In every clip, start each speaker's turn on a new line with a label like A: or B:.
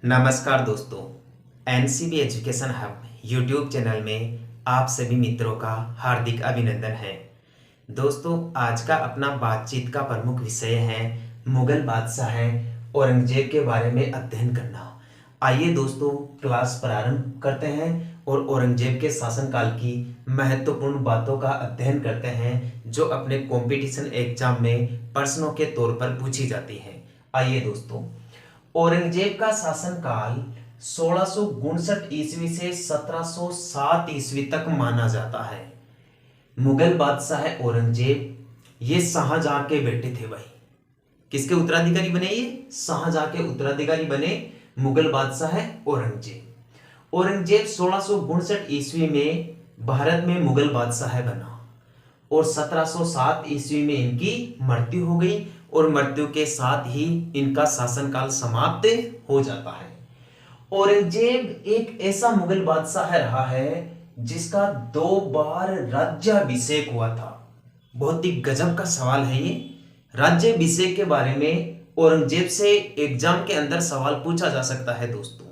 A: नमस्कार दोस्तों, NCB education hub YouTube channel में आप सभी मित्रों का हार्दिक अभिनंदन है। दोस्तों, आज का अपना बातचीत का प्रमुख विषय है मुगल बादशाह औरंगजेब के बारे में अध्ययन करना। आइए दोस्तों, क्लास प्रारंभ करते हैं और औरंगजेब के शासनकाल की महत्वपूर्ण बातों का अध्ययन करते हैं जो अपने कंपटीशन एग्जाम में प्रश्नों के तौर पर पूछी जाती है। आइए दोस्तों, औरंगजेब का शासनकाल 1659 ईस्वी से 1707 ईस्वी तक माना जाता है। मुगल बादशाह औरंगजेब ये शाहजहां के बेटे थे भाई। किसके उत्तराधिकारी बने? ये शाहजहां के उत्तराधिकारी बने मुगल बादशाह औरंगजेब। औरंगजेब 1659 ईस्वी में भारत में मुगल बादशाह बना और 1707 ईस्वी में इनकी मृत्यु हो गई और मृत्यु के साथ ही इनका शासनकाल समाप्त हो जाता है। औरंगजेब एक ऐसा मुगल बादशाह रहा है जिसका 2 बार राज्याभिषेक हुआ था। बहुत ही गजब का सवाल है ये। राज्याभिषेक के बारे में औरंगजेब से एग्जाम के अंदर सवाल पूछा जा सकता है दोस्तों,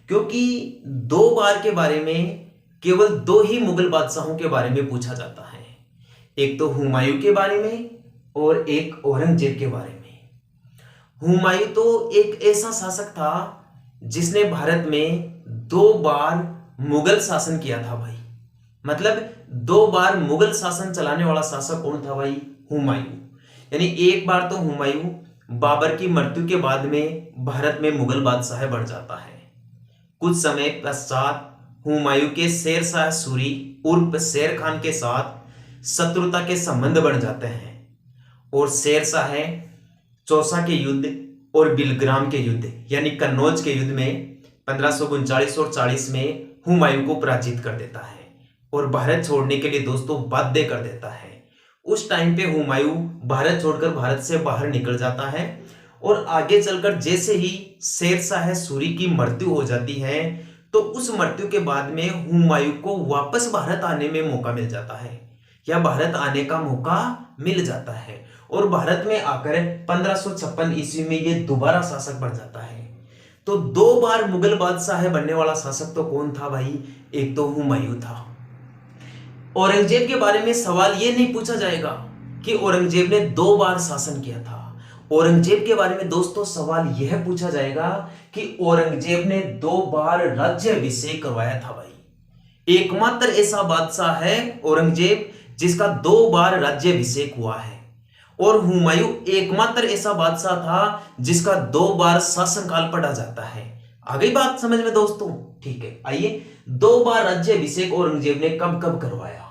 A: क्योंकि 2 बार के बारे में केवल 2 ही मुगल बादशाहों के बारे में पूछा जाता है। एक तो हुमायूं के बारे में और एक औरंगजेब के बारे में। हुमायूं तो एक ऐसा शासक था जिसने भारत में 2 बार मुगल शासन किया था भाई। मतलब 2 बार मुगल शासन चलाने वाला शासक कौन था भाई? हुमायूं। यानी एक बार तो हुमायूं बाबर की मृत्यु के बाद में भारत में मुगल बादशाह बन जाता है। कुछ समय पश्चात हुमायूं के शेर शाह सूरी उर्फ शेर खान के साथ शत्रुता के संबंध बन जाते हैं और शेर शाह चौसा के युद्ध और बिलग्राम के युद्ध यानी कन्नौज के युद्ध में 1539 और 40 में हुमायूं को पराजित कर देता है और भारत छोड़ने के लिए दोस्तों बाध्य कर देता है। उस टाइम पे हुमायूं भारत छोड़कर भारत से बाहर निकल जाता है और आगे चलकर जैसे ही शेर शाह सूरी की मृत्यु हो जाती है तो उस मृत्यु के बाद में हुमायूं को वापस भारत आने में मौका मिल जाता है या भारत आने का मौका मिल जाता है और भारत में आकर 1556 ईस्वी में ये दोबारा शासक बन जाता है। तो 2 बार मुगल बादशाह बनने वाला शासक तो कौन था भाई? एक तो हुमायूं था। औरंगजेब के बारे में सवाल ये नहीं पूछा जाएगा कि औरंगजेब ने 2 बार शासन किया था। औरंगजेब के बारे में दोस्तों सवाल यह पूछा जाएगा कि औरंगजेब ने 2 बार राज्याभिषेक करवाया था भाई। एकमात्र ऐसा बादशाह है औरंगजेब जिसका 2 बार राज्याभिषेक हुआ है और हुमायूं एकमात्र ऐसा बादशाह था जिसका 2 बार शासनकाल पढ़ा जाता है। आ गई बात समझ में दोस्तों? ठीक है, आइए 2 बार राज्याभिषेक औरंगजेब ने कब कब करवाया?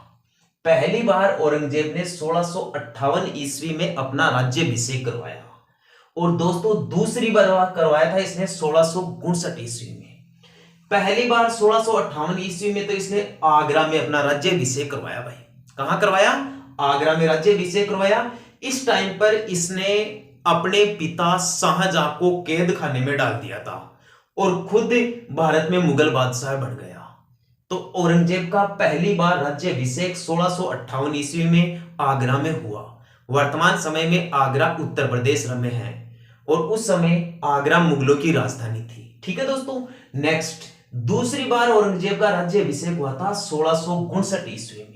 A: पहली बार औरंगजेब ने 1658 ईस्वी में अपना राज्याभिषेक करवाया और दोस्तों दूसरी बार करवाया था इसने 1659 ईस्वी में। पहली बार 1658 ईस्वी में तो इसने आगरा में अपना राज्याभिषेक करवाया भाई। कहां करवाया? आगरा में राज्याभिषेक करवाया। इस टाइम पर इसने अपने पिता शाहजहां को कैद खाने में डाल दिया था और खुद भारत में मुगल बादशाह बन गया। तो औरंगजेब का पहली बार राज्याभिषेक 1658 ईस्वी में आगरा में हुआ। वर्तमान समय में आगरा उत्तर प्रदेश में है और उस समय आगरा मुगलों की राजधानी थी। ठीक है दोस्तों, नेक्स्ट दूसरी बार औरंगजेब का राज्याभिषेक हुआ था 1659 ईस्वी में।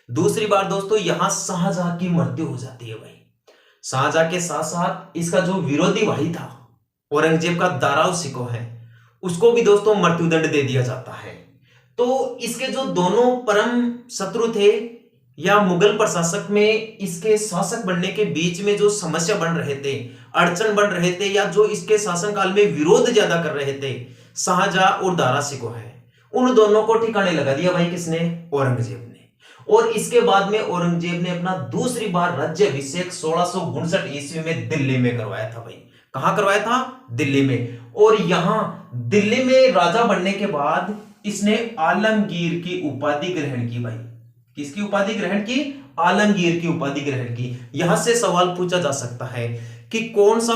A: दूसरी बार दोस्तों यहां शाहजहां की मृत्यु हो जाती है भाई। शाहजहां के साथ साथ इसका जो विरोधी भाई था औरंगजेब का दाराव शिको है उसको भी दोस्तों मृत्युदंड दे दिया जाता है। तो इसके जो दोनों परम शत्रु थे या मुगल प्रशासक में इसके शासक बनने के बीच में जो समस्या बन रहे थे, अड़चन बन रहे थे या जो इसके शासनकाल में विरोध ज्यादा कर रहे थे, शाहजहां और दारा शिको है, उन दोनों को ठिकाने लगा दिया भाई। किसने? औरंगजेब ने। और इसके बाद में औरंगजेब ने अपना दूसरी बार राज्याभिषेक 1659 ईस्वी में दिल्ली में करवाया था भाई। कहां करवाया था? दिल्ली में। और यहां दिल्ली में राजा बनने के बाद इसने आलमगीर की उपाधि ग्रहण की भाई। किसकी उपाधि ग्रहण की? आलमगीर की उपाधि ग्रहण की। यहां से सवाल पूछा जा सकता है कि कौन सा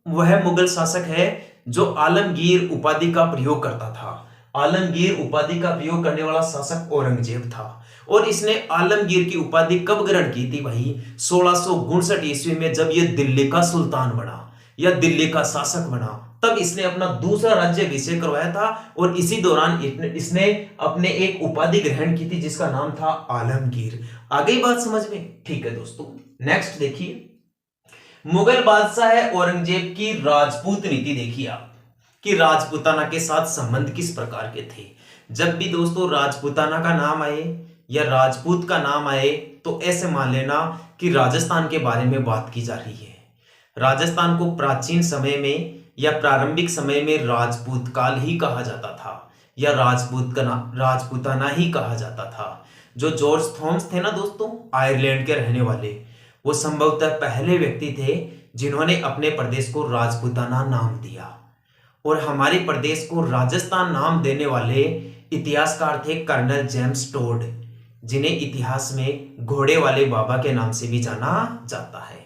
A: वह मुगल शासक है जो आलमगीर उपाधि का प्रयोग करता था? आलमगीर उपाधि का प्रयोग करने वाला शासक औरंगजेब था और इसने आलमगीर की उपाधि कब ग्रहण की थी भाई? 1659 ईस्वी में, जब यह दिल्ली का सुल्तान बना या दिल्ली का शासक बना तब इसने अपना दूसरा राज्याभिषेक करवाया था और इसी दौरान इसने अपने एक उपाधि ग्रहण की थी जिसका नाम था आलमगीर। आ गई बात समझ में? ठीक है दोस्तों, नेक्स्ट देखिए, मुगल बादशाह औरंगजेब की राजपूत नीति देखिए आप कि राजपूताना के साथ संबंध किस प्रकार के थे। जब भी दोस्तों राजपूताना का नाम आए या राजपूत का नाम आए तो ऐसे मान लेना कि राजस्थान के बारे में बात की जा रही है। राजस्थान को प्राचीन समय में या प्रारंभिक समय में राजपूत काल ही कहा जाता था या राजपूताना ही कहा जाता था। जो जॉर्ज थॉमस थे ना दोस्तों, आयरलैंड के रहने वाले, वो संभवतः पहले व्यक्ति थे जिन्होंने अपने प्रदेश को राजपूताना नाम दिया। और हमारे प्रदेश को राजस्थान नाम देने वाले इतिहासकार थे कर्नल जेम्स टोड, जिन्हें इतिहास में घोड़े वाले बाबा के नाम से भी जाना जाता है।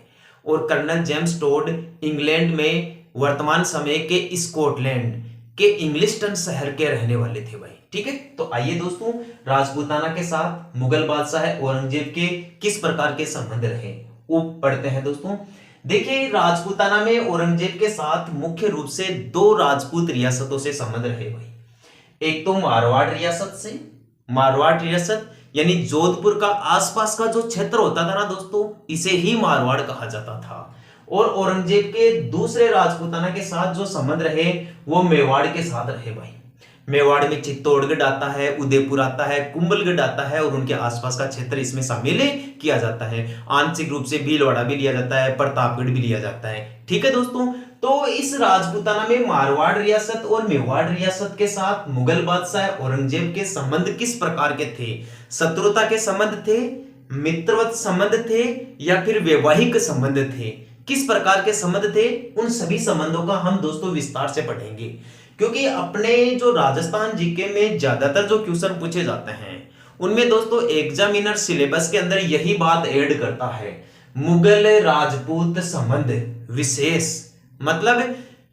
A: और कर्नल जेम्स टोड इंग्लैंड में वर्तमान समय के स्कॉटलैंड के इंग्लिस्टन शहर के रहने वाले थे भाई। ठीक है, तो आइए दोस्तों राजपूताना के साथ मुगल बादशाह औरंगजेब के किस प्रकार के संबंध रहे वो पढ़ते हैं दोस्तों। देखिए, राजपूताना में औरंगजेब के साथ मुख्य रूप से दो राजपूत रियासतों से संबंध रहे भाई। एक तो मारवाड़ रियासत से, मारवाड़ रियासत यानी जोधपुर का आसपास का जो क्षेत्र होता था ना दोस्तों, इसे ही मारवाड़ कहा जाता था। और औरंगजेब के दूसरे राजपूताना के साथ जो संबंध रहे वो मेवाड़ के साथ रहे भाई। मेवाड़ में चित्तौड़गढ़ आता है, उदयपुर आता है, कुंभलगढ़ आता है और उनके आसपास का क्षेत्र इसमें शामिल किया जाता है। आंशिक रूप से भीलवाड़ा भी लिया जाता है, प्रतापगढ़ भी लिया जाता है। ठीक है दोस्तों, तो इस राजपूताना में मारवाड़ रियासत और मेवाड़ रियासत के साथ मुगल बादशाह औरंगजेब के संबंध किस प्रकार के थे? शत्रुता के संबंध थे, मित्रवत संबंध थे या फिर वैवाहिक संबंध थे? किस प्रकार के संबंध थे? उन सभी संबंधों का हम दोस्तों विस्तार से पढ़ेंगे, क्योंकि अपने जो राजस्थान जीके में ज्यादातर जो क्वेश्चन पूछे जाते हैं उनमें दोस्तों एग्जामिनर सिलेबस के अंदर यही बात ऐड करता है, मुगल राजपूत संबंध विशेष। मतलब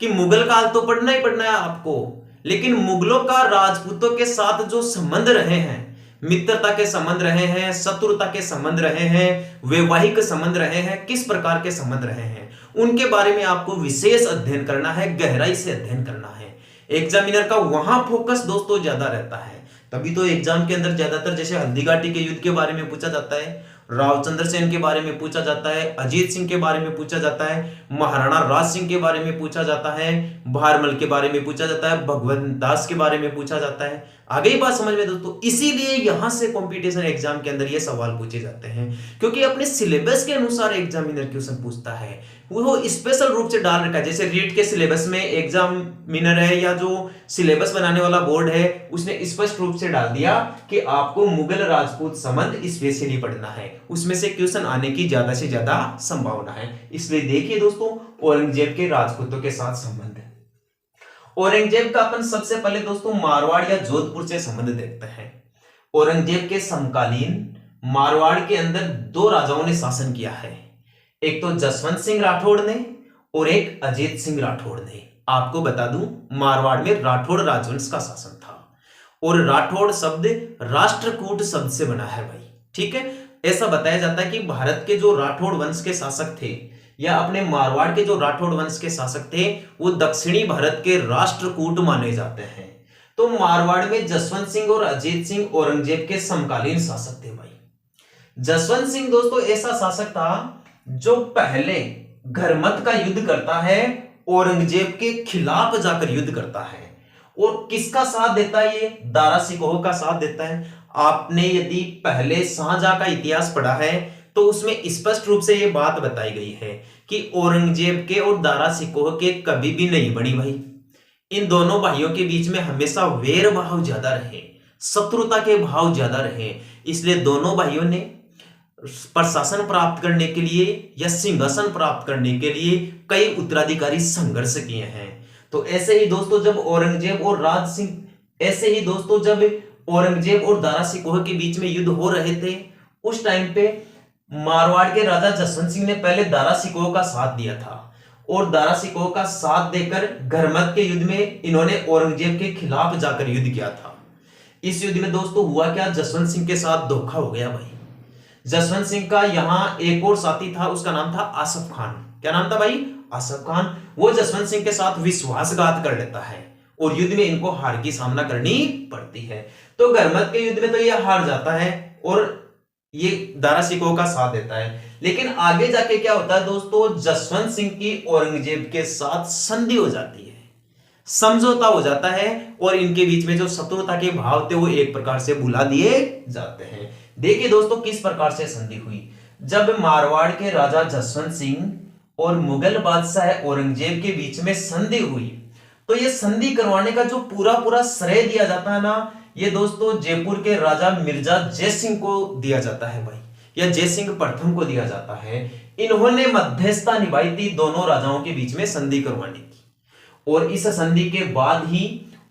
A: कि मुगल काल तो पढ़ना ही पढ़ना है आपको, लेकिन मुगलों का राजपूतों के साथ जो संबंध रहे हैं, मित्रता के संबंध रहे हैं, शत्रुता के संबंध रहे हैं, वैवाहिक संबंध रहे हैं, किस प्रकार के संबंध रहे हैं, उनके बारे में आपको विशेष अध्ययन करना है, गहराई से अध्ययन करना है। एग्जामिनर का वहां फोकस दोस्तों ज्यादा रहता है, तभी तो एग्जाम के अंदर ज्यादातर जैसे हल्दीघाटी के युद्ध के बारे में पूछा जाता है, रावचंद्र सेन के बारे में पूछा जाता है, अजीत सिंह के बारे में पूछा जाता है, महाराणा राज सिंह के बारे में पूछा जाता है, भारमल के बारे में पूछा जाता है, भगवंत दास के बारे में पूछा जाता है। आगे ही बात समझ में दोस्तों, इसीलिए यहां से कंपटीशन एग्जाम के अंदर ये सवाल पूछे जाते हैं, क्योंकि अपने सिलेबस के अनुसार एग्जामिनर क्वेश्चन पूछता है, वो स्पेशल रूप से डाल रखा है। जैसे रीट के सिलेबस में एग्जामिनर है या जो सिलेबस बनाने वाला बोर्ड है उसने स्पष्ट रूप से डाल दिया कि आपको मुगल राजपूत संबंध स्पेशली पढ़ना है, उसमें से क्वेश्चन आने की ज्यादा से ज्यादा संभावना है। इसलिए देखिए दोस्तों, औरंगजेब के राजपूतों के साथ संबंध। औरंगजेब का अपन सबसे पहले दोस्तों मारवाड़ या जोधपुर से संबंध देखते हैं। औरंगजेब के समकालीन मारवाड़ के अंदर दो राजाओं ने शासन किया है, एक तो जसवंत सिंह राठौड़ ने और एक अजीत सिंह राठौड़ ने। आपको बता दूं, मारवाड़ में राठौड़ राजवंश का शासन था और राठौड़ शब्द राष्ट्रकूट शब्द से बना है भाई। ठीक है, ऐसा बताया जाता है कि भारत के जो राठौड़ वंश के शासक थे या अपने मारवाड़ के जो राठौड़ वंश के शासक थे वो दक्षिणी भारत के राष्ट्रकूट माने जाते हैं। तो मारवाड़ में जसवंत सिंह और अजीत सिंह औरंगजेब के समकालीन शासक थे भाई। जसवंत सिंह दोस्तों ऐसा शासक था जो पहले घरमत का युद्ध करता है, औरंगजेब के खिलाफ जाकर युद्ध करता है और किसका साथ देता है? ये दारा सिकोह का साथ देता है। आपने यदि पहले शाहजहां का इतिहास पढ़ा है तो उसमें स्पष्ट रूप से ये बात बताई गई है कि औरंगजेब के और दारा सिकोह के कभी भी नहीं बनी भाई। इन दोनों भाइयों के बीच में हमेशा वैर भाव ज्यादा रहे, शत्रुता के भाव ज्यादा रहे, इसलिए दोनों भाइयों ने प्रशासन प्राप्त करने के लिए या सिंहासन प्राप्त करने के लिए कई उत्तराधिकारी संघर्ष किए हैं। तो ऐसे ही दोस्तों जब औरंगजेब और दारा सिकोह के बीच में युद्ध हो रहे थे, उस टाइम पे मारवाड़ के राजा जसवंत सिंह ने पहले दारा सिकोह का साथ दिया था और दारा सिकोह का साथ देकर घरमत के युद्ध में इन्होंने औरंगजेब के खिलाफ जाकर युद्ध किया था। इस युद्ध में दोस्तों हुआ क्या, जसवंत सिंह के साथ धोखा हो गया भाई। जसवंत सिंह का यहां एक और साथी था, उसका नाम था आसफ खान। क्या नाम था भाई? आसफ खान। वो जसवंत सिंह के साथ विश्वासघात कर लेता है और युद्ध में इनको हार की सामना करनी पड़ती है। तो गरमत के युद्ध में तो ये हार जाता है और ये दारा शिकोह का साथ देता है। लेकिन आगे जाके क्या होता है दोस्तों, जसवंत सिंह की औरंगजेब के साथ संधि हो जाती है, समझौता हो जाता है और इनके बीच में जो शत्रुता के भाव थे वो एक प्रकार से भुला दिए जाते हैं। देखिए दोस्तों किस प्रकार से संधि हुई। जब मारवाड़ के राजा जसवंत सिंह और मुगल बादशाह औरंगजेब के बीच में संधि हुई, तो ये संधि करवाने का जो पूरा पूरा श्रेय दिया जाता है ना, ये दोस्तों जयपुर के राजा मिर्जा जयसिंह को दिया जाता है भाई, या जयसिंह प्रथम को दिया जाता है। इन्होंने मध्यस्थता निभाई थी दोनों राजाओं के बीच में संधि करवाने की, और इस संधि के बाद ही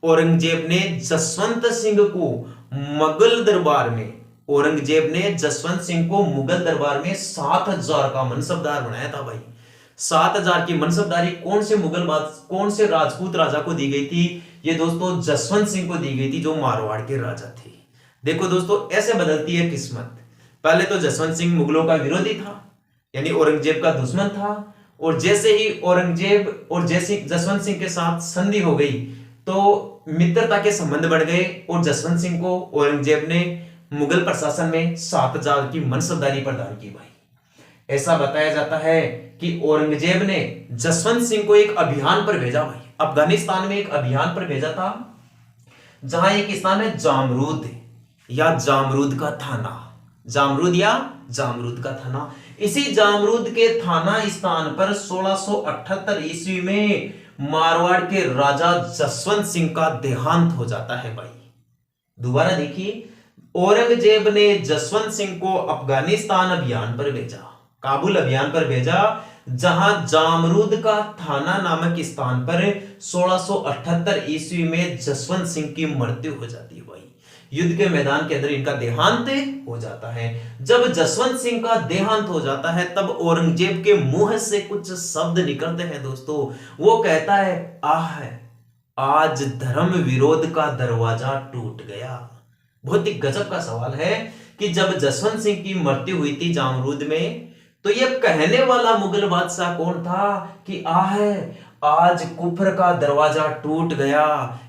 A: औरंगजेब ने जसवंत सिंह को मुगल दरबार में, औरंगजेब ने जसवंत सिंह को मुगल दरबार में 7,000 का मनसबदार बनाया था भाई। 7,000 की मनसबदारी कौन से राजपूत राजा को दी गई थी? ये दोस्तों जसवंत सिंह को दी गई थी, जो मारवाड़ के राजा थे। देखो दोस्तों ऐसे बदलती है किस्मत। पहले तो जसवंत सिंह मुगलों का विरोधी था, यानी औरंगजेब का दुश्मन था, और जैसे ही औरंगजेब और जैसे जसवंत सिंह के साथ संधि हो गई तो मित्रता के संबंध बढ़ गए, और जसवंत सिंह को औरंगजेब ने मुगल प्रशासन में 7,000 की मनसबदारी प्रदान की भाई। ऐसा बताया जाता है कि औरंगजेब ने जसवंत सिंह को एक अभियान पर भेजा भाई, अफगानिस्तान में एक अभियान पर भेजा था, जहां एक स्थान है जामरूद या जामरूद का थाना, जामरूद या जामरूद का थाना। इसी जामरूद के थाना स्थान पर 1678 ईस्वी में मारवाड़ के राजा जसवंत सिंह का देहांत हो जाता है भाई। दोबारा देखिए, औरंगजेब ने जसवंत सिंह को अफगानिस्तान अभियान पर भेजा, काबुल अभियान पर भेजा, जहां जामरूद का थाना नामक स्थान पर 1678 ईस्वी में जसवंत सिंह की मृत्यु हो जाती है भाई। युद्ध के मैदान के अंदर इनका देहांत हो जाता है। जब जसवंत सिंह का देहांत हो जाता है तब औरंगजेब के मुंह से कुछ शब्द निकलते हैं दोस्तों। वो कहता है, आह आज धर्म विरोध का दरवाजा टूट गया। बहुत ही गजब का सवाल है कि जब जसवंत सिंह की मृत्यु हुई थी जामरूद में, तो ये कहने वाला मुगल बादशाह कौन था कि आह आज कुफर का दरवाजा टूट गया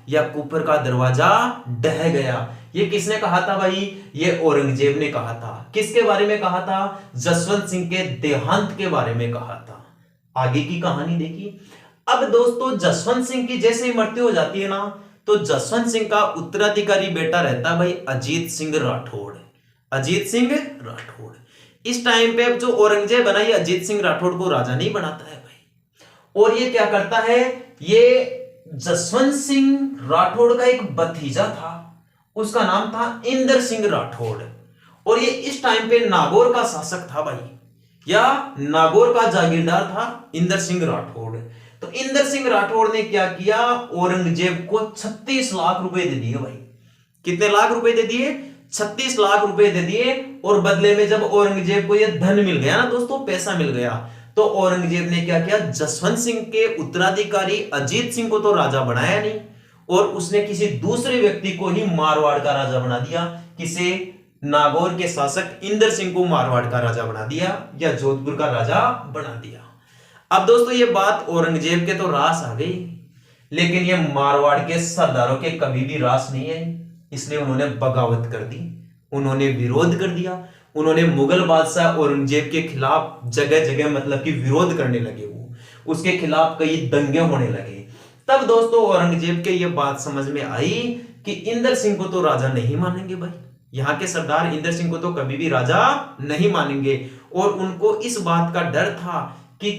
A: या कुफर का दरवाजा ढह गया। ये किसने कहा था भाई? ये औरंगजेब ने कहा था। किसके बारे में कहा था? जसवंत सिंह के देहांत के बारे में कहा था। आगे की कहानी देखिए। अब दोस्तों जसवंत सिंह की जैसे ही मृत्यु हो जाती है ना, तो जसवंत सिंह का उत्तराधिकारी बेटा रहता है भाई अजीत सिंह राठौड़। अजीत सिंह राठौड़ इस टाइम पे जो औरंगजेब बना, ये अजीत सिंह राठौड़ को राजा नहीं बनाता है भाई। और ये क्या करता है, ये जसवंत सिंह राठौड़ का एक भतीजा था, उसका नाम था इंदर सिंह राठौड़, और ये इस टाइम पे नागौर का शासक था भाई, या नागौर का जागीरदार था इंदर सिंह राठौड़। तो इंदर सिंह राठौड़ ने क्या किया, औरंगजेब को 36 लाख रुपए दे दिए भाई। कितने लाख रुपए दे दिए? 36 लाख रुपए दे दिए। और बदले में जब औरंगजेब को यह धन मिल गया ना दोस्तों, पैसा मिल गया, तो औरंगजेब ने क्या किया, जसवंत सिंह के उत्तराधिकारी अजीत सिंह को तो राजा बनाया नहीं, और उसने किसी दूसरे व्यक्ति को ही मारवाड़ का राजा बना दिया। किसे? नागौर के शासक इंदर सिंह को मारवाड़ का राजा बना दिया, या जोधपुर का राजा बना दिया। अब दोस्तों ये बात औरंगजेब के तो रास आ गई, लेकिन ये मारवाड़ के सरदारों के कभी भी रास नहीं आई। इसलिए उन्होंने बगावत कर दी, उन्होंने विरोध कर दिया। उन्होंने मुगल बादशाह औरंगजेब के खिलाफ जगह जगह मतलब कि विरोध करने लगे, वो उसके खिलाफ कई दंगे होने लगे। तब दोस्तों औरंगजेब के ये बात समझ में आई कि इंदर सिंह को तो राजा नहीं मानेंगे भाई, यहाँ के सरदार इंदर सिंह को तो कभी भी राजा नहीं मानेंगे। और उनको इस बात का डर था कि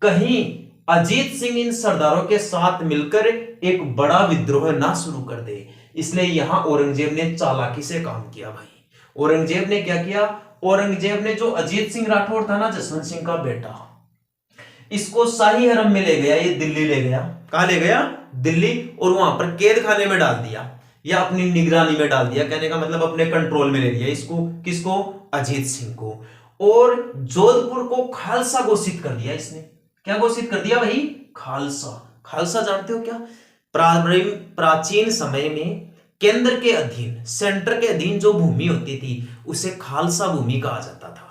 A: कहीं अजीत सिंह इन सरदारों के साथ मिलकर एक बड़ा विद्रोह ना शुरू कर दे। इसलिए यहां औरंगजेब ने चालाकी से काम किया भाई। औरंगजेब ने क्या किया, औरंगजेब ने जो अजीत सिंह राठौड़ था ना, जसवंत सिंह का बेटा, इसको शाही हरम में ले गया, ये दिल्ली ले गया। कहां ले गया? दिल्ली। और वहां पर कैद खाने में डाल दिया, या अपनी निगरानी में डाल दिया, कहने का मतलब अपने कंट्रोल में ले लिया इसको। किसको? अजीत सिंह को। और जोधपुर को खालसा घोषित कर दिया इसने। क्या घोषित कर दिया भाई? खालसा। खालसा जानते हो क्या? प्राचीन समय में केंद्र के अधीन, सेंटर के अधीन जो भूमि होती थी उसे खालसा भूमि कहा जाता था।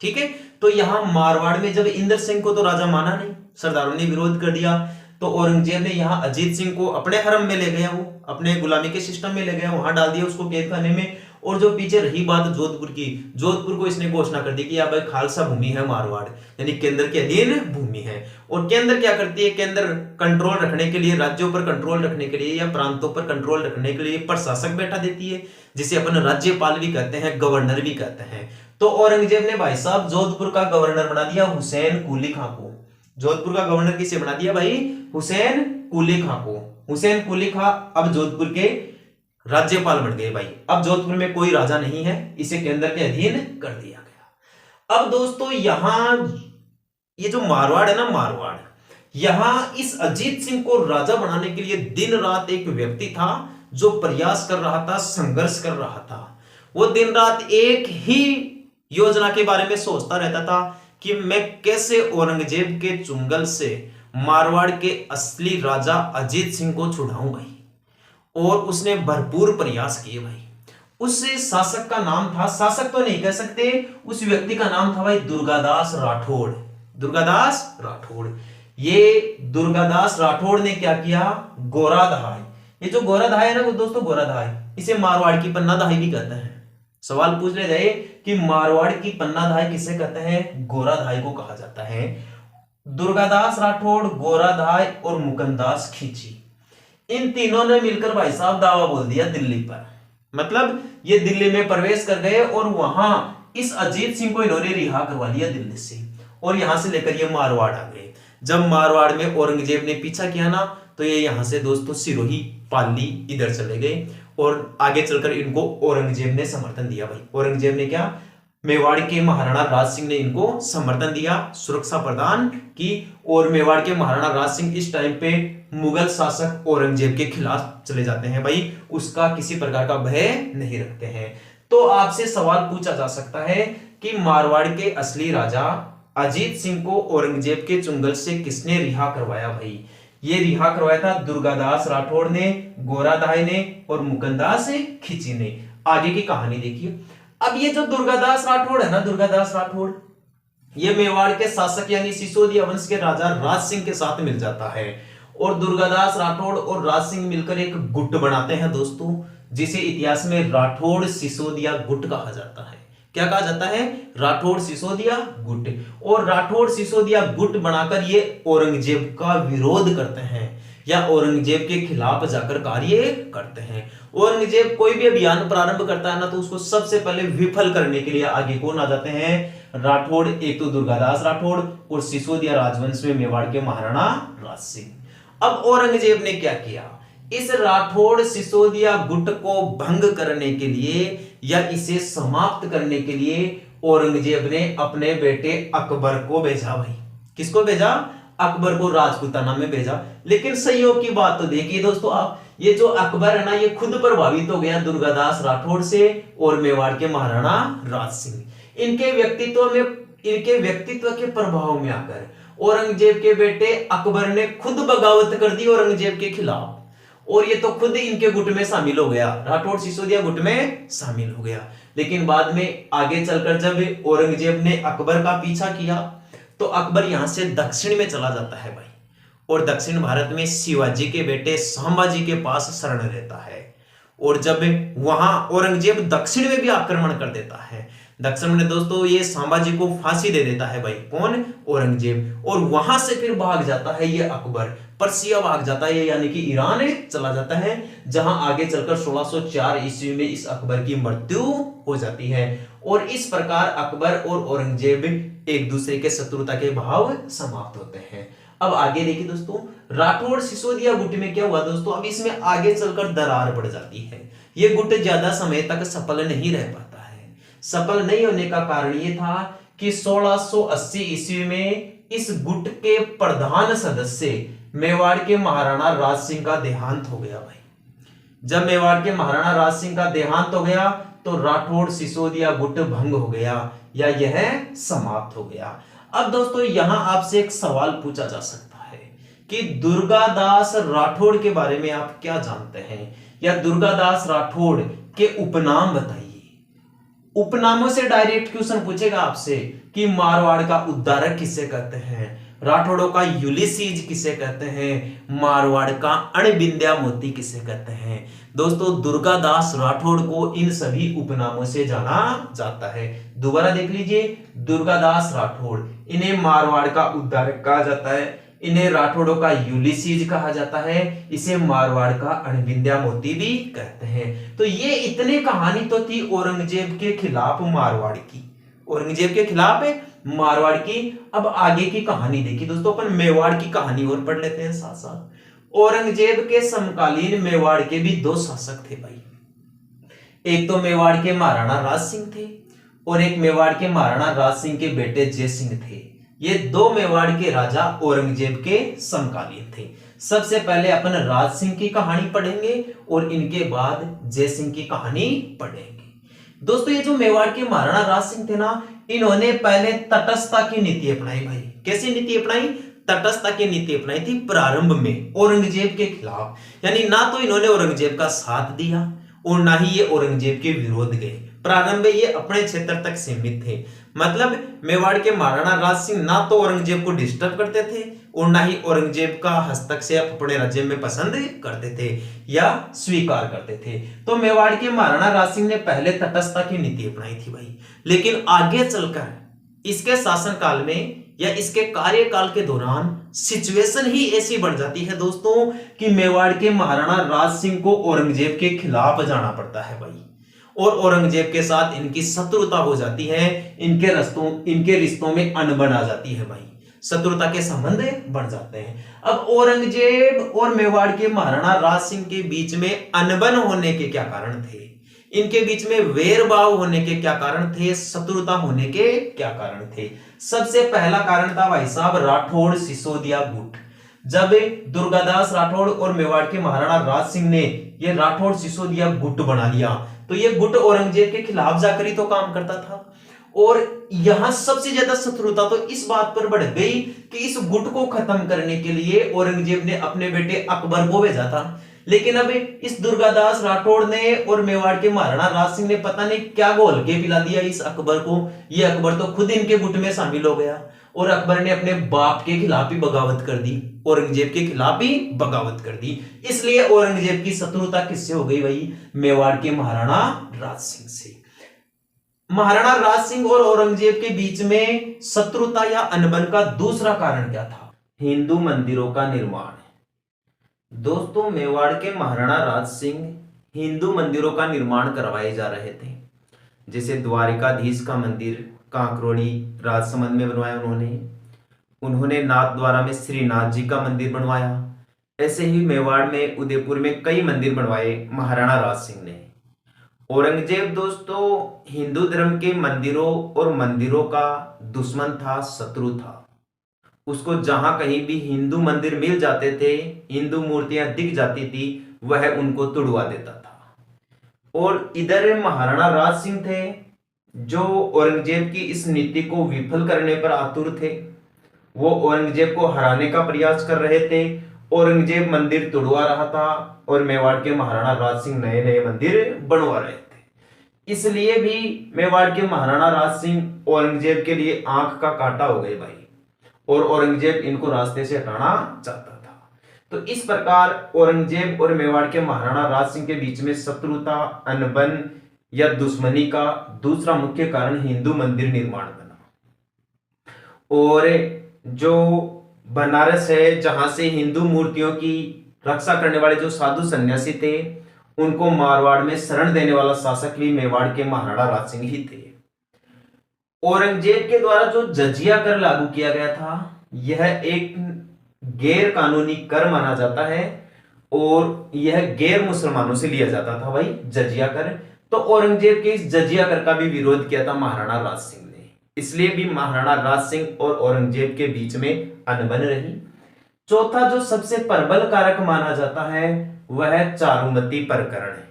A: ठीक है। तो यहां मारवाड़ में जब इंद्र सिंह को तो राजा माना नहीं, सरदारों ने विरोध कर दिया, तो औरंगजेब ने यहाँ अजीत सिंह को अपने हरम में ले गया, वो अपने गुलामी के सिस्टम में ले गया, वहां डाल दिया उसको कैद खाने में। और जो पीछे रही बात जोधपुर की, जोधपुर को इसने घोषणा कर दी कि अब खालसा भूमि है मारवाड़, यानी केंद्र के अधीन भूमि है। और केंद्र क्या करती है, केंद्र कंट्रोल रखने के लिए, राज्यों पर कंट्रोल रखने के लिए या प्रांतों पर कंट्रोल रखने के लिए प्रशासक बैठा देती है, जिसे अपन राज्यपाल भी कहते हैं, गवर्नर भी कहते हैं। तो औरंगजेब ने भाई साहब जोधपुर का गवर्नर बना दिया हुसैन कुली खां को। जोधपुर का गवर्नर किसे बना दिया भाई, हुसैन कुली खां को। हुसैन कुली खां अब जोधपुर के राज्यपाल बन गए भाई। अब जोधपुर में कोई राजा नहीं है, इसे केंद्र के अधीन कर दिया गया। अब दोस्तों यहां ये जो मारवाड़ है ना, मारवाड़, यहां इस अजीत सिंह को राजा बनाने के लिए दिन रात एक व्यक्ति था जो प्रयास कर रहा था, संघर्ष कर रहा था। वो दिन रात एक ही योजना के बारे में सोचता रहता था कि मैं कैसे औरंगजेब के चुंगल से मारवाड़ के असली राजा अजीत सिंह को छुड़ाऊं भाई। और उसने भरपूर प्रयास किए भाई। उस शासक का नाम था, शासक तो नहीं कह सकते, उस व्यक्ति का नाम था भाई दुर्गादास राठौड़। दुर्गादास राठौड़। ये दुर्गादास राठौड़ ने क्या किया, गोराधाय, ये जो गोराधाय है ना वो दोस्तों, गोराधाय इसे मारवाड़ की पन्नाधाय भी कहते हैं। सवाल पूछ ले जाए कि मारवाड़ की पन्नाधाय किसे कहते हैं, गोराधाय को कहा जाता है। दुर्गादास राठौड़, गोराधाय और मुकुंदास खींची, इन तीनों ने मिलकर भाई साहब दावा बोल दिया दिल्ली पर। मतलब ये दिल्ली में प्रवेश कर गए और वहां इस अजीत सिंह को इन्होंने रिहा करवा लिया दिल्ली से, और यहां से लेकर ये मारवाड़ आ गए। जब मारवाड़ में औरंगजेब ने पीछा किया ना, तो ये यहां से दोस्तों सिरोही, पाली इधर चले गए, और आगे चलकर इनको औरंगजेब ने समर्थन दिया भाई। औरंगजेब ने क्या, मेवाड़ के महाराणा राज सिंह ने इनको समर्थन दिया, सुरक्षा प्रदान की। और मेवाड़ के महाराणा राज सिंह इस टाइम पे मुगल शासक औरंगजेब के खिलाफ चले जाते हैं भाई, उसका किसी प्रकार का भय नहीं रखते हैं। तो आपसे सवाल पूछा जा सकता है कि मारवाड़ के असली राजा अजीत सिंह को औरंगजेब के चुंगल से किसने रिहा करवाया भाई। ये रिहा करवाया था दुर्गादास राठौड़ ने, गोराधाय ने और मुकुंदास खींची ने। आगे की कहानी देखिए। अब ये जो दुर्गादास राठौड़ है ना, दुर्गादास राठौड़, ये मेवाड़ के शासक यानी सिसोदिया वंश के राजा राज सिंह के साथ मिल जाता है, और दुर्गादास राठौड़ और राज सिंह मिलकर एक गुट बनाते हैं दोस्तों, जिसे इतिहास में राठौड़ सिसोदिया गुट कहा जाता है। क्या कहा जाता है, राठौड़ सिसोदिया गुट। और राठौड़ सिसोदिया गुट बनाकर ये औरंगजेब का विरोध करते हैं या औरंगजेब के खिलाफ जाकर कार्य करते हैं। औरंगजेब कोई भी अभियान प्रारंभ करता है ना, तो उसको सबसे पहले विफल करने के लिए आगे कौन आ जाते हैं, राठौड़। एक तो दुर्गादास राठौड़ और सिसोदिया राजवंश में मेवाड़ के महाराणा राज सिंह। अब औरंगजेब ने क्या किया, इस राठौड़ सिसोदिया गुट को भंग करने के लिए या इसे समाप्त करने के लिए औरंगजेब ने अपने बेटे अकबर को भेजा भाई। किसको भेजा, अकबर को राजपूताना में भेजा। लेकिन संयोग की बात तो देखिए दोस्तों आप, ये जो अकबर है ना, ये खुद प्रभावित हो गया दुर्गादास राठौड़ से और मेवाड़ के महाराणा राज सिंह। इनके व्यक्तित्व के प्रभाव में आकर औरंगजेब के बेटे अकबर ने खुद बगावत कर दी औरंगजेब के खिलाफ, और ये तो खुद इनके गुट में शामिल हो गया, राठौड़ सिसोदिया गुट में शामिल हो गया। लेकिन बाद में आगे चलकर जब औरंगजेब ने अकबर का पीछा किया, तो अकबर यहां से दक्षिण में चला जाता है भाई, और दक्षिण भारत में शिवाजी के बेटे संभाजी के पास शरण लेता है। और जब वहां औरंगजेब दक्षिण में भी आक्रमण कर देता है, दक्षिण में दोस्तों ये संभाजी को फांसी दे देता है भाई, कौन, औरंगजेब। और वहां से फिर भाग जाता है ये अकबर, पर्सिया भाग जाता है, यानी कि ईरान चला जाता है, जहां आगे चलकर 1604 ईस्वी में इस अकबर की मृत्यु हो जाती है। और इस प्रकार अकबर और औरंगजेब एक दूसरे के शत्रुता के भाव समाप्त होते हैं। अब आगे देखिए दोस्तों, राठौड़ सिसोदिया गुट में क्या हुआ दोस्तों, अब इसमें आगे चलकर दरार पड़ जाती है। ये गुट ज्यादा समय तक सफल नहीं रह पाता है। सफल नहीं होने का कारण ये था कि 1680 ईस्वी में इस गुट के प्रधान सदस्य मेवाड़ के महाराणा राज सिंह का देहांत हो गया भाई। जब मेवाड़ के महाराणा राज सिंह का देहांत हो गया, तो राठौड़ सिसोदिया गुट भंग हो गया या यह समाप्त हो गया। अब दोस्तों यहां आपसे एक सवाल पूछा जा सकता है कि दुर्गादास राठौड़ के बारे में आप क्या जानते हैं, या दुर्गादास राठौड़ के उपनाम बताइए। उपनामों से डायरेक्ट क्वेश्चन पूछेगा आपसे कि मारवाड़ का उद्धारक किसे कहते हैं, राठौड़ों का यूलिसीज किसे कहते हैं, मारवाड़ का अणबिंद्या मोती किसे कहते हैं। दोस्तों दुर्गादास राठौड़ को इन सभी उपनामों से जाना जाता है। दोबारा देख लीजिए, दुर्गादास राठौड़, इन्हें मारवाड़ का उद्धारक कहा जाता है, इन्हें राठौड़ों का यूलिसीज कहा जाता है, इसे मारवाड़ का अणबिंद्या मोती भी कहते हैं। तो ये इतने कहानी तो थी औरंगजेब के खिलाफ मारवाड़ की, औरंगजेब के खिलाफ मारवाड़ की। अब आगे की कहानी देखिए दोस्तों, अपन मेवाड़ की कहानी और पढ़ लेते हैं साथ साथ। औरंगजेब के समकालीन मेवाड़ के भी दो शासक थे भाई, एक तो मेवाड़ के महाराणा राज सिंह थे और एक मेवाड़ के महाराणा राज सिंह के बेटे जय सिंह थे। ये दो मेवाड़ के राजा औरंगजेब के समकालीन थे। सबसे पहले अपन राज सिंह की कहानी पढ़ेंगे और इनके बाद जय सिंह की कहानी पढ़ेंगे। दोस्तों ये जो मेवाड़ के महाराणा राज सिंह थे ना, इन्होंने पहले तटस्थता की नीति अपनाई भाई। कैसी नीति अपनाई? तटस्थता की नीति अपनाई थी प्रारंभ में औरंगजेब के खिलाफ। यानी ना तो इन्होंने औरंगजेब का साथ दिया और ना ही ये औरंगजेब के विरोध गए। प्रारंभ में ये अपने क्षेत्र तक सीमित थे। मतलब मेवाड़ के महाराणा राज सिंह ना तो औरंगजेब को डिस्टर्ब करते थे और ना ही औरंगजेब का हस्तक्षेप अपने राज्य में पसंद करते थे या स्वीकार करते थे। तो मेवाड़ के महाराणा राज सिंह ने पहले तटस्थता की नीति अपनाई थी भाई। लेकिन आगे चलकर इसके शासनकाल में या इसके कार्यकाल के दौरान सिचुएशन ही ऐसी बन जाती है दोस्तों कि मेवाड़ के महाराणा राज सिंह को औरंगजेब के खिलाफ जाना पड़ता है भाई, और औरंगजेब के साथ इनकी शत्रुता हो जाती है। इनके रिश्तों में अनबन आ जाती है भाई, शत्रुता के संबंध बढ़ जाते हैं। अब औरंगजेब और मेवाड़ के महाराणा राज सिंह के बीच में अनबन होने के क्या कारण थे, इनके बीच में वेरभाव होने के क्या कारण थे, शत्रुता होने के क्या कारण थे? सबसे पहला कारण था भाई साहब राठौड़ सिसोदिया गुट। जब दुर्गादास राठौड़ और मेवाड़ के महाराणा राज सिंह ने यह राठौड़ सिसोदिया गुट बना लिया, तो यह गुट औरंगजेब के खिलाफ जाकर ही तो काम करता था। और यहां सबसे ज्यादा शत्रुता तो इस बात पर बढ़ गई कि इस गुट को खत्म करने के लिए औरंगजेब ने अपने बेटे अकबर को भेजा था। लेकिन अब इस दुर्गादास राठौड़ ने और मेवाड़ के महाराणा राज सिंह ने पता नहीं क्या घोल के पिला दिया इस अकबर को। ये अकबर तो खुद इनके गुट में शामिल हो गया और अकबर ने अपने बाप के खिलाफ ही बगावत कर दी, औरंगजेब के खिलाफ ही बगावत कर दी। इसलिए औरंगजेब की शत्रुता किससे हो गई भाई? मेवाड़ के महाराणा राज सिंह से। महाराणा राज सिंह और औरंगजेब के बीच में शत्रुता या अनबन का दूसरा कारण क्या था? हिंदू मंदिरों का निर्माण। दोस्तों मेवाड़ के महाराणा राज सिंह हिंदू मंदिरों का निर्माण करवाए जा रहे थे। जैसे द्वारिकाधीश का मंदिर कांकरोड़ी राजसमंद में बनवाया उन्होंने नाथद्वारा में श्रीनाथ जी का मंदिर बनवाया। ऐसे ही मेवाड़ में उदयपुर में कई मंदिर बनवाए महाराणा राज सिंह ने। औरंगजेब दोस्तों हिंदू धर्म के मंदिरों और मंदिरों का दुश्मन था, शत्रु था। उसको जहां कहीं भी हिंदू मंदिर मिल जाते थे, हिंदू मूर्तियां दिख जाती थी, वह उनको तुड़वा देता था। और इधर महाराणा राज सिंह थे जो औरंगजेब की इस नीति को विफल करने पर आतुर थे। वो औरंगजेब को हराने का प्रयास कर रहे थे। औरंगजेब मंदिर तुड़वा रहा था और मेवाड़ के महाराणा राज सिंह नए नए मंदिर बनवा रहे थे। इसलिए भी मेवाड़ के महाराणा राज सिंह औरंगजेब के लिए आंख का कांटा हो गए भाई, और औरंगजेब इनको रास्ते से हटाना चाहता था। तो इस प्रकार औरंगजेब और मेवाड़ के महाराणा राज सिंह के बीच में शत्रुता, अनबन या दुश्मनी का दूसरा मुख्य कारण हिंदू मंदिर निर्माण बना। और जो बनारस है जहां से हिंदू मूर्तियों की रक्षा करने वाले जो साधु सन्यासी थे, उनको मारवाड़ में शरण देने वाला शासक भी मेवाड़ के महाराणा राज सिंह ही थे। औरंगजेब के द्वारा जो जजिया कर लागू किया गया था, यह एक गैर कानूनी कर माना जाता है और यह गैर मुसलमानों से लिया जाता था भाई जजिया कर। तो औरंगजेब के इस जजिया कर का भी विरोध किया था महाराणा राज सिंह ने। इसलिए भी महाराणा राज सिंह और औरंगजेब के बीच में अनबन रही। चौथा जो सबसे प्रबल कारक माना जाता है वह चारुमती प्रकरण है।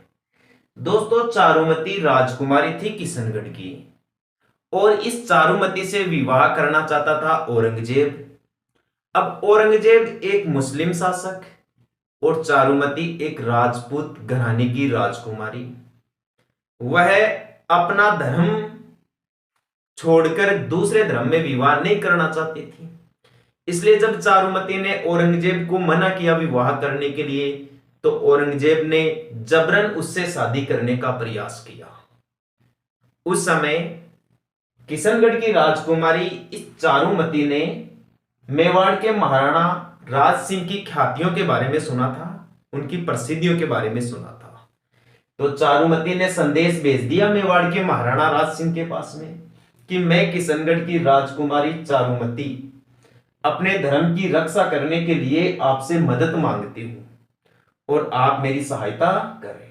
A: दोस्तों चारुमती राजकुमारी थी किशनगढ़ की और इस चारुमती से विवाह करना चाहता था औरंगजेब। अब औरंगजेब एक मुस्लिम शासक और चारुमती एक राजपूत घराने की राजकुमारी। वह अपना धर्म छोड़कर दूसरे धर्म में विवाह नहीं करना चाहती थी। इसलिए जब चारुमती ने औरंगजेब को मना किया विवाह करने के लिए, तो औरंगजेब ने जबरन उससे शादी करने का प्रयास किया। उस समय किशनगढ़ की राजकुमारी इस चारुमती ने मेवाड़ के महाराणा राज सिंह की ख्यातियों के बारे में सुना था, उनकी प्रसिद्धियों के बारे में सुना था। तो चारुमती ने संदेश भेज दिया मेवाड़ के महाराणा राज सिंह के पास में कि मैं किशनगढ़ की राजकुमारी चारुमती अपने धर्म की रक्षा करने के लिए आपसे मदद मांगती हूं और आप मेरी सहायता करें।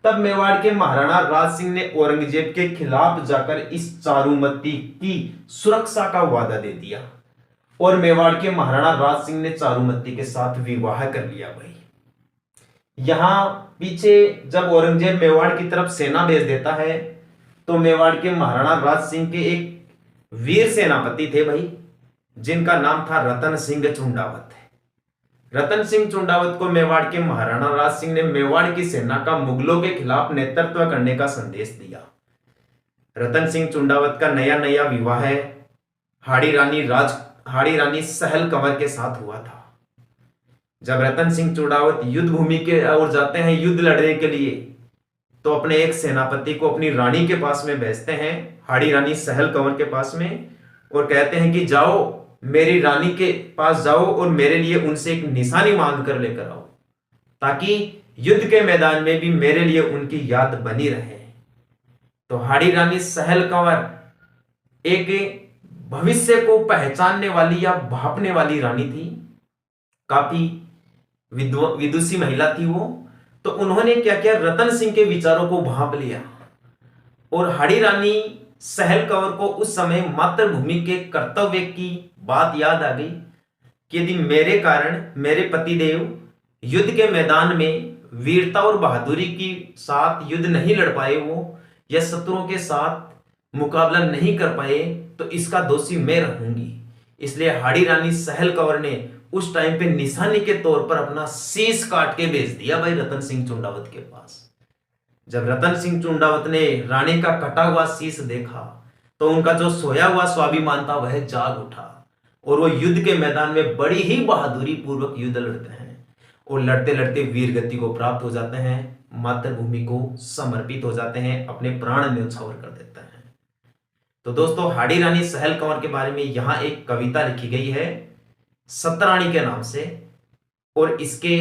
A: तब मेवाड़ के महाराणा राज सिंह ने औरंगजेब के खिलाफ जाकर इस चारुमती की सुरक्षा का वादा दे दिया और मेवाड़ के महाराणा राज सिंह ने चारुमती के साथ विवाह कर लिया। भाई यहां पीछे जब औरंगजेब मेवाड़ की तरफ सेना भेज देता है, तो मेवाड़ के महाराणा राज सिंह के एक वीर सेनापति थे भाई, जिनका नाम था रतन सिंह चुंडावत। रतन सिंह चुंडावत को मेवाड़ के महाराणा राज सिंह ने मेवाड़ की सेना का मुगलों के खिलाफ नेतृत्व करने का संदेश दिया। रतन सिंह चुंडावत का नया नया विवाह है हाड़ी रानी सहल कंवर के साथ हुआ था। जब रतन सिंह चुंडावत युद्ध भूमि के ओर जाते हैं युद्ध लड़ने के लिए, तो अपने एक सेनापति को अपनी रानी के पास में भेजते हैं, हाड़ी रानी सहल कंवर के पास में, और कहते हैं कि जाओ मेरी रानी के पास जाओ और मेरे लिए उनसे एक निशानी मांग कर लेकर आओ, ताकि युद्ध के मैदान में भी मेरे लिए उनकी याद बनी रहे। तो हाड़ी रानी सहल कंवर एक भविष्य को पहचानने वाली या भांपने वाली रानी थी, काफी विदुषी महिला थी वो। तो उन्होंने क्या किया, रतन सिंह के विचारों को भांप लिया और हाड़ी रानी सहल कंवर को उस समय मातृभूमि के कर्तव्य की बात याद आ गई कि यदि मेरे कारण मेरे पतिदेव युद्ध के मैदान में वीरता और बहादुरी के साथ युद्ध नहीं लड़ पाए वो, या शत्रुओं के साथ मुकाबला नहीं कर पाए, तो इसका दोषी मैं रहूंगी। इसलिए हाड़ी रानी सहल कंवर ने उस टाइम पे निशानी के तौर पर अपना शीश काट के भेज दिया भाई रतन सिंह चुंडावत के पास। जब रतन सिंह चुंडावत ने रानी का कटा हुआ शीश देखा, तो उनका जो सोया हुआ स्वाभिमान था वह जाग उठा और वो युद्ध के मैदान में बड़ी ही बहादुरी पूर्वक युद्ध लड़ते हैं और लड़ते लड़ते वीर गति को प्राप्त हो जाते हैं, मातृभूमि को समर्पित हो जाते हैं, अपने प्राण न्योछावर कर देते हैं। तो दोस्तों, हाड़ी रानी सहल कंवर के बारे में यहाँ एक कविता लिखी गई है सतरानी के नाम से, और इसके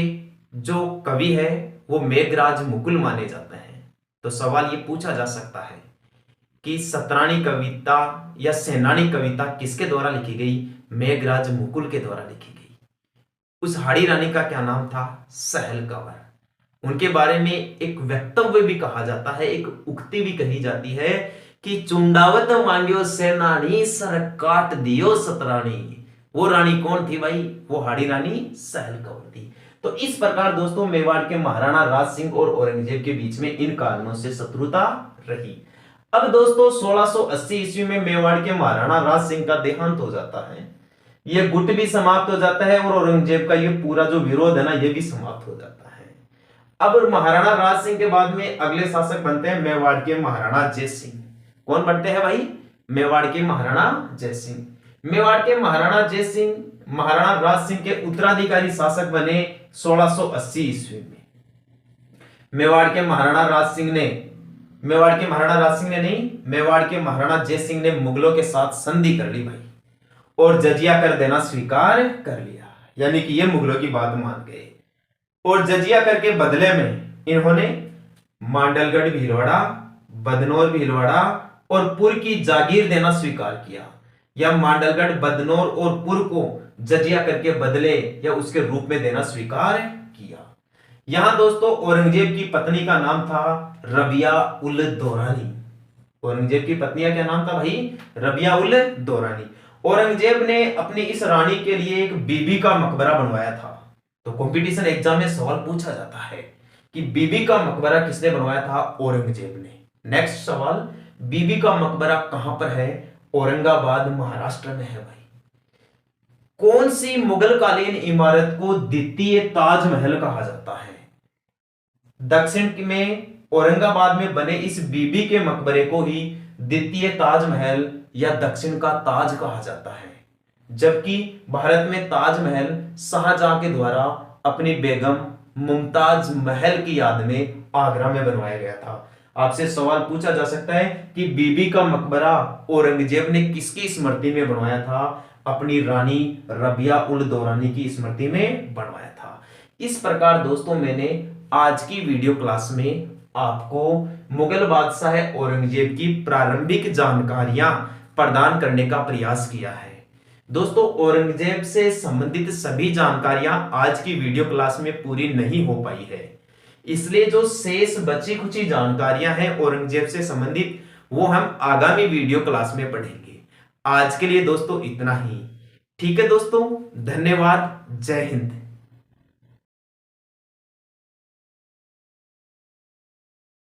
A: जो कवि है वो मेघराज मुकुल माने जाते हैं। तो सवाल ये पूछा जा सकता है कि सतरानी कविता या सेनानी कविता किसके द्वारा लिखी गई? मेघराज मुकुल के द्वारा लिखी गई। उस हाड़ी रानी का क्या नाम था? सहल कंवर। उनके बारे में एक वक्तव्य भी कहा जाता है, एक उक्ति भी कही जाती है कि चुंडावत मांग्यो सेनानी सर काट दियो सतरानी। वो रानी कौन थी भाई? वो हाड़ी रानी सहल कंवर थी। तो इस प्रकार दोस्तों मेवाड़ के महाराणा राज सिंह और औरंगजेब के बीच में इन कारणों से शत्रुता रही। अब दोस्तों 1680 ईस्वी में मेवाड़ के महाराणा राज सिंह का देहांत हो जाता है, यह गुट भी समाप्त हो जाता है और औरंगजेब का ये पूरा जो विरोध है ना, ये भी समाप्त हो जाता है। अब महाराणा राज सिंह के बाद में अगले शासक बनते हैं मेवाड़ के महाराणा जय सिंह। कौन बनते हैं भाई? मेवाड़ के महाराणा जय सिंह। मेवाड़ के महाराणा जय सिंह महाराणा राज सिंह के उत्तराधिकारी शासक बने 1680 ईस्वी में। मेवाड़ के महाराणा जय सिंह ने मुगलों के साथ संधि कर ली भाई, और जजिया कर देना स्वीकार कर लिया, यानी कि ये मुगलों की बात मान गए। और जजिया कर के बदले में इन्होंने मांडलगढ़ भीलवाड़ा, बदनौर भीलवाड़ा और पुर की जागीर देना स्वीकार किया, या मांडलगढ़, बदनौर और पुर को जजिया करके बदले या उसके रूप में देना स्वीकार किया। यहां दोस्तों औरंगजेब की पत्नी का नाम था रबिया उल दौरानी। औरंगजेब की पत्नी का क्या नाम था भाई? रबिया उल दौरानी। औरंगजेब ने अपनी इस रानी के लिए एक बीबी का मकबरा बनवाया था। तो कंपटीशन एग्जाम में सवाल पूछा जाता है कि बीबी का मकबरा किसने बनवाया था? औरंगजेब ने। नेक्स्ट सवाल, बीबी का मकबरा कहां पर है? औरंगाबाद महाराष्ट्र में है भाई। कौन सी मुगल कालीन इमारत को द्वितीय ताजमहल कहा जाता है? दक्षिण में औरंगाबाद में बने इस बीबी के मकबरे को ही द्वितीय ताजमहल या दक्षिण का ताज कहा जाता है, जबकि भारत में ताजमहल शाहजहां के द्वारा अपनी बेगम मुमताज महल की याद में आगरा में बनवाया गया था। आपसे सवाल पूछा जा सकता है कि बीबी का मकबरा औरंगजेब ने किसकी स्मृति में बनवाया था? अपनी रानी रबिया उल दौरानी की स्मृति में बनवाया था। इस प्रकार दोस्तों मैंने आज की वीडियो क्लास में आपको मुगल बादशाह औरंगजेब की प्रारंभिक जानकारियां प्रदान करने का प्रयास किया है। दोस्तों औरंगजेब से संबंधित सभी जानकारियां आज की वीडियो क्लास में पूरी नहीं हो पाई है, इसलिए जो शेष बची खुची जानकारियां हैं औरंगजेब से संबंधित वो हम आगामी वीडियो क्लास में पढ़ेंगे। आज के लिए दोस्तों इतना ही। ठीक है दोस्तों, धन्यवाद। जय हिंद।